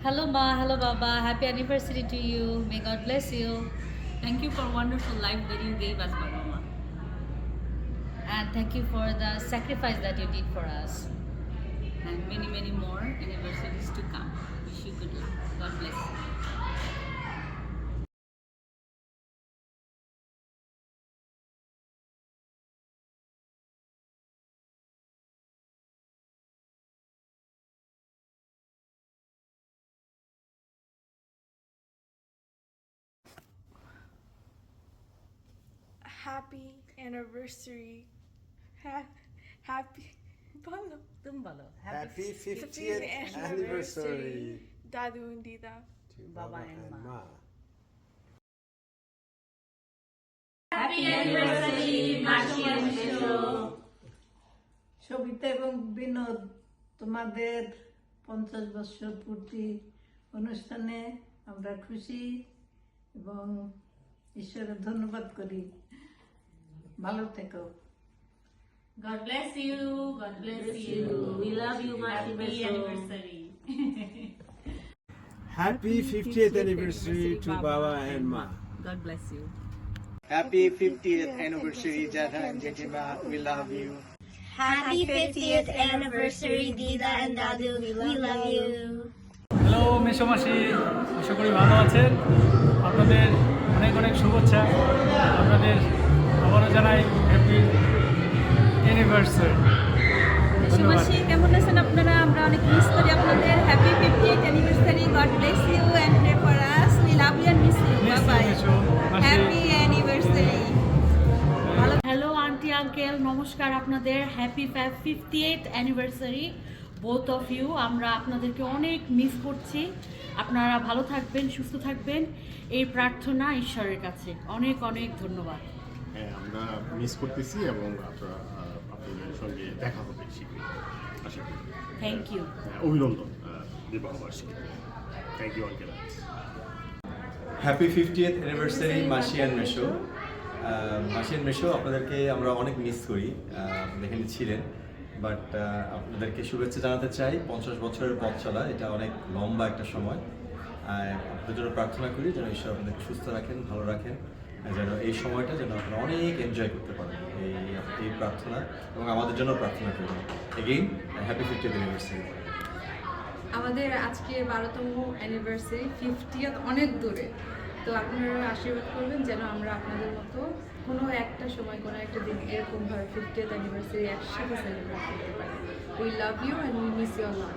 Hello, Ma. Hello, Baba. Happy anniversary to you. May God bless you. Thank you for wonderful life that you gave us, Mama. And thank you for the sacrifice that you did for us. And many, many more anniversaries to come. Wish you good luck. God bless you. Happy anniversary. Happy bolo. तुम बोलो. Happy 50th 50th anniversary Dadu and Dida. to Baba Baba and and Ma. Ma. Happy anniversary, Mashi and Misho. Sabita এবং বিনোদ, তোমাদের 50 বছর পূর্তি অনুষ্ঠানে আমরা খুশি এবং ঈশ্বরের ধন্যবাদ করি। ভালো থেকো। God bless you. God bless you. We love you, Mashi. Happy anniversary. Happy 50th anniversary to Baba and Ma. God bless you. Happy 50th anniversary, Jada and Jejima. We love you. Happy 50th anniversary, Dida and Dadu. We love you. Hello মেসোমাসি, আশা করি ভালো আছেন। আপনাদের অনেক অনেক শুভেচ্ছা। আপনাদের আবারও জানাই হ্যাপি অ্যানিভার্সারি। ধন্যবাদ। কেমন আছেন আপনারা? আমরা অনেক মিস করি আপনাদের। Happy 50th anniversary. God bless you and pray for us. We love you and miss you. Bye bye. Happy anniversary. Hello auntie uncle, নমস্কার আপনাদের। Happy 50th anniversary both of you. আমরা আপনাদেরকে অনেক মিস করছি। আপনারা ভালো থাকবেন, সুস্থ থাকবেন, এই প্রার্থনা ঈশ্বরের কাছে। অনেক অনেক ধন্যবাদ। হ্যাঁ, আমরা মিস করতেছি এবং আপনাদের সঙ্গে দেখা হবে শীঘ্রই আশা করি। Thank you. অভিনন্দন বিবাহবার্ষিকী। Thank you uncle. Happy 50th anniversary মাসি অ্যান্ড মেশো। মাসি অ্যান্ড মেশো, আপনাদেরকে আমরা অনেক মিস করি। আপনি এখানে ছিলেন, বাট আপনাদেরকে শুভেচ্ছা জানাতে চাই। 50 বছরের পথ চলা, এটা অনেক লম্বা একটা সময়। আপনাদের জন্য প্রার্থনা করি যেন ঈশ্বর আপনাদেরকে সুস্থ রাখেন, ভালো রাখেন, যেন এই সময়টা যেন আপনারা অনেক এনজয় করতে পারেন। এই প্রার্থনা এবং আমাদের জন্য প্রার্থনা করি। Again happy 50th anniversary. আমাদের আজকে 12তম অ্যানিভার্সারি, 50th অনেক দূরে। তো আপনারা আশীর্বাদ করবেন যেন আমরা আপনাদের মতো কোনো একটা সময়, কোনো একটা দিন এরকমভাবে 50th অ্যানিভার্সারি একসাথে সেলিব্রেট করতে পারি। We love you and we miss you a lot.